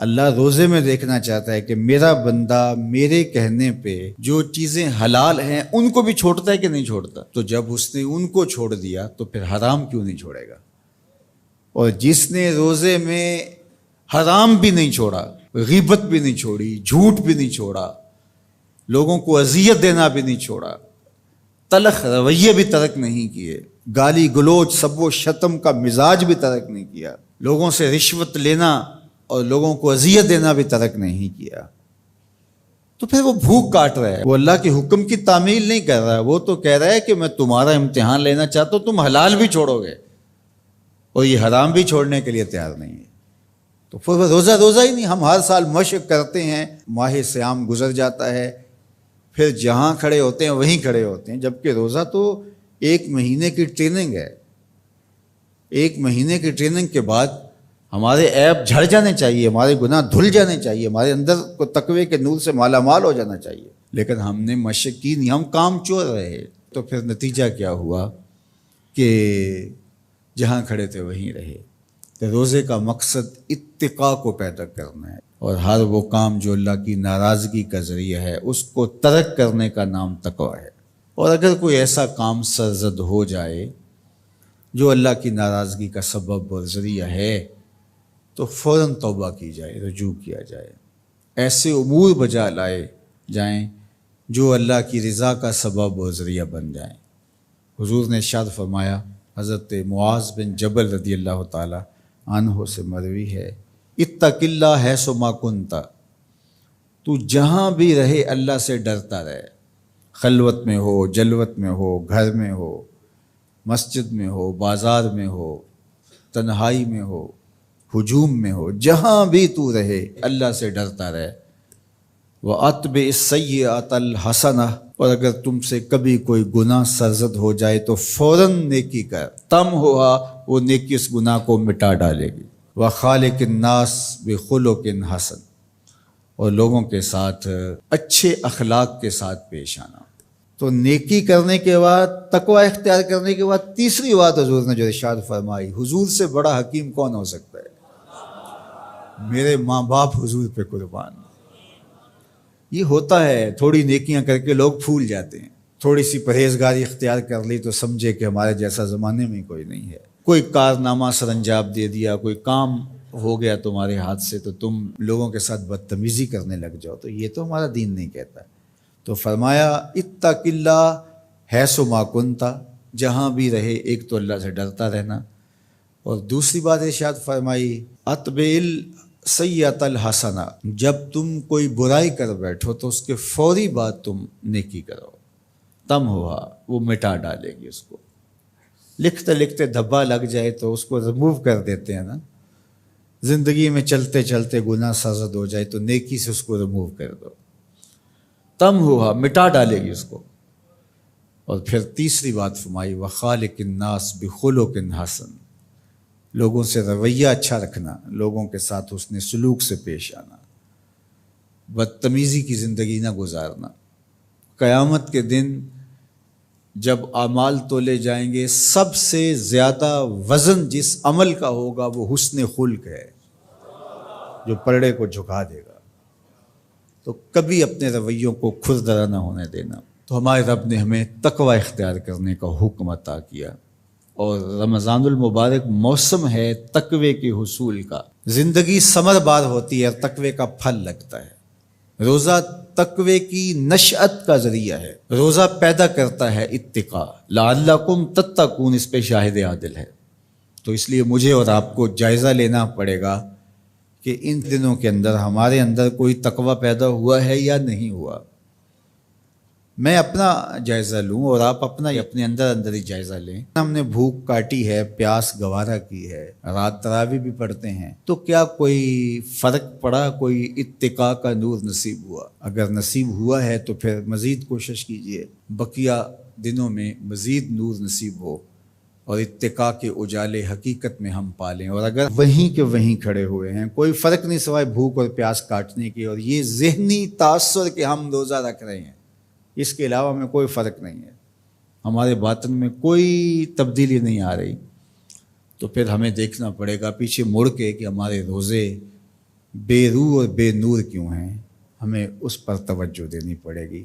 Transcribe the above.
اللہ روزے میں دیکھنا چاہتا ہے کہ میرا بندہ میرے کہنے پہ جو چیزیں حلال ہیں ان کو بھی چھوڑتا ہے کہ نہیں چھوڑتا. تو جب اس نے ان کو چھوڑ دیا تو پھر حرام کیوں نہیں چھوڑے گا؟ اور جس نے روزے میں حرام بھی نہیں چھوڑا، غیبت بھی نہیں چھوڑی، جھوٹ بھی نہیں چھوڑا، لوگوں کو اذیت دینا بھی نہیں چھوڑا، تلخ رویے بھی ترک نہیں کیے، گالی گلوچ سب و شتم کا مزاج بھی ترک نہیں کیا، لوگوں سے رشوت لینا اور لوگوں کو اذیت دینا بھی ترک نہیں کیا، تو پھر وہ بھوک کاٹ رہا ہے. وہ اللہ کے حکم کی تعمیل نہیں کر رہا ہے، وہ تو کہہ رہا ہے کہ میں تمہارا امتحان لینا چاہتا ہوں، تم حلال بھی چھوڑو گے اور یہ حرام بھی چھوڑنے کے لیے تیار نہیں ہے. تو پھر وہ روزہ ہی نہیں. ہم ہر سال مشق کرتے ہیں، ماہ صیام گزر جاتا ہے، پھر جہاں کھڑے ہوتے ہیں وہیں کھڑے ہوتے ہیں، جبکہ روزہ تو 1 مہینے کی ٹریننگ ہے. 1 مہینے کی ٹریننگ کے بعد ہمارے عیب جھڑ جانے چاہیے، ہمارے گناہ دھل جانے چاہیے، ہمارے اندر کو تقوی کے نور سے مالا مال ہو جانا چاہیے. لیکن ہم نے مشق کی نہیں، ہم کام چور رہے. تو پھر نتیجہ کیا ہوا کہ جہاں کھڑے تھے وہیں رہے. تو روزے کا مقصد اتقاء کو پیدا کرنا ہے، اور ہر وہ کام جو اللہ کی ناراضگی کا ذریعہ ہے اس کو ترک کرنے کا نام تقویٰ ہے. اور اگر کوئی ایسا کام سرزد ہو جائے جو اللہ کی ناراضگی کا سبب اور ذریعہ ہے تو فوراً توبہ کی جائے، رجوع کیا جائے، ایسے امور بجا لائے جائیں جو اللہ کی رضا کا سبب اور ذریعہ بن جائیں. حضور نے ارشاد فرمایا، حضرت معاذ بن جبل رضی اللہ تعالی عنہ سے مروی ہے، اتق اللہ حیث ما کنت، تو جہاں بھی رہے اللہ سے ڈرتا رہے، خلوت میں ہو، جلوت میں ہو، گھر میں ہو، مسجد میں ہو، بازار میں ہو، تنہائی میں ہو، ہجوم میں ہو، جہاں بھی تو رہے اللہ سے ڈرتا رہے. وَأَتْبِعِ السَّيِّئَةَ الْحَسَنَةَ، اور اگر تم سے کبھی کوئی گناہ سرزد ہو جائے تو فوراً نیکی کر، تم ہوا وہ نیکی اس گناہ کو مٹا ڈالے گی. وَخَالِقِ النَّاسِ بِخُلُقٍ حَسَنٍ، اور لوگوں کے ساتھ اچھے اخلاق کے ساتھ پیش آنا. تو نیکی کرنے کے بعد، تقوی اختیار کرنے کے بعد، تیسری بات حضور نے جو ارشاد فرمائی، حضور سے بڑا حکیم کون ہو سکتا ہے؟ میرے ماں باپ حضور پہ قربان. یہ ہوتا ہے، تھوڑی نیکیاں کر کے لوگ پھول جاتے ہیں، تھوڑی سی پرہیزگاری اختیار کر لی تو سمجھے کہ ہمارے جیسا زمانے میں کوئی نہیں ہے. کوئی کارنامہ سر انجام دے دیا، کوئی کام ہو گیا تمہارے ہاتھ سے تو تم لوگوں کے ساتھ بدتمیزی کرنے لگ جاؤ. تو یہ تو ہمارا دین نہیں کہتا. تو فرمایا اتق اللہ حیث ما کنت، جہاں بھی رہے ایک تو اللہ سے ڈرتا رہنا، اور دوسری بات ارشاد فرمائی اتبع السیئۃ الحسنہ، جب تم کوئی برائی کر بیٹھو تو اس کے فوری بعد تم نیکی کرو، تم ہوا وہ مٹا ڈالے گی. اس کو لکھتے لکھتے دھبا لگ جائے تو اس کو ریموو کر دیتے ہیں نا. زندگی میں چلتے چلتے گناہ سرزد ہو جائے تو نیکی سے اس کو ریموو کر دو، تم ہوا مٹا ڈالے گی اس کو. اور پھر تیسری بات فرمائی وَخَالِقِ النَّاسِ بِخُلُقٍ حَسَنٍ، لوگوں سے رویہ اچھا رکھنا، لوگوں کے ساتھ حسن سلوک سے پیش آنا، بدتمیزی کی زندگی نہ گزارنا. قیامت کے دن جب اعمال تولے جائیں گے، سب سے زیادہ وزن جس عمل کا ہوگا وہ حسن خلق ہے، جو پلڑے کو جھکا دے گا. تو کبھی اپنے رویوں کو کھردرا نہ ہونے دینا. تو ہمارے رب نے ہمیں تقوی اختیار کرنے کا حکم عطا کیا، اور رمضان المبارک موسم ہے تقوی کے حصول کا. زندگی ثمر بار ہوتی ہے اور تقوی کا پھل لگتا ہے. روزہ تقوی کی نشأت کا ذریعہ ہے، روزہ پیدا کرتا ہے اتقاء. لعلکم تتقون اس پہ شاہد عادل ہے. تو اس لیے مجھے اور آپ کو جائزہ لینا پڑے گا کہ ان دنوں کے اندر ہمارے اندر کوئی تقوی پیدا ہوا ہے یا نہیں ہوا. میں اپنا جائزہ لوں اور آپ اپنا اپنے اندر ہی جائزہ لیں. ہم نے بھوک کاٹی ہے، پیاس گوارا کی ہے، رات تراویح بھی پڑھتے ہیں، تو کیا کوئی فرق پڑا؟ کوئی اتقاء کا نور نصیب ہوا؟ اگر نصیب ہوا ہے تو پھر مزید کوشش کیجئے بقیہ دنوں میں مزید نور نصیب ہو اور اتقاء کے اجالے حقیقت میں ہم پالیں. اور اگر وہیں کے وہیں کھڑے ہوئے ہیں، کوئی فرق نہیں سوائے بھوک اور پیاس کاٹنے کی، اور یہ ذہنی تاثر کہ ہم روزہ رکھ رہے ہیں، اس کے علاوہ میں کوئی فرق نہیں ہے، ہمارے باطن میں کوئی تبدیلی نہیں آ رہی، تو پھر ہمیں دیکھنا پڑے گا پیچھے مڑ کے کہ ہمارے روزے بے روح اور بے نور کیوں ہیں، ہمیں اس پر توجہ دینی پڑے گی۔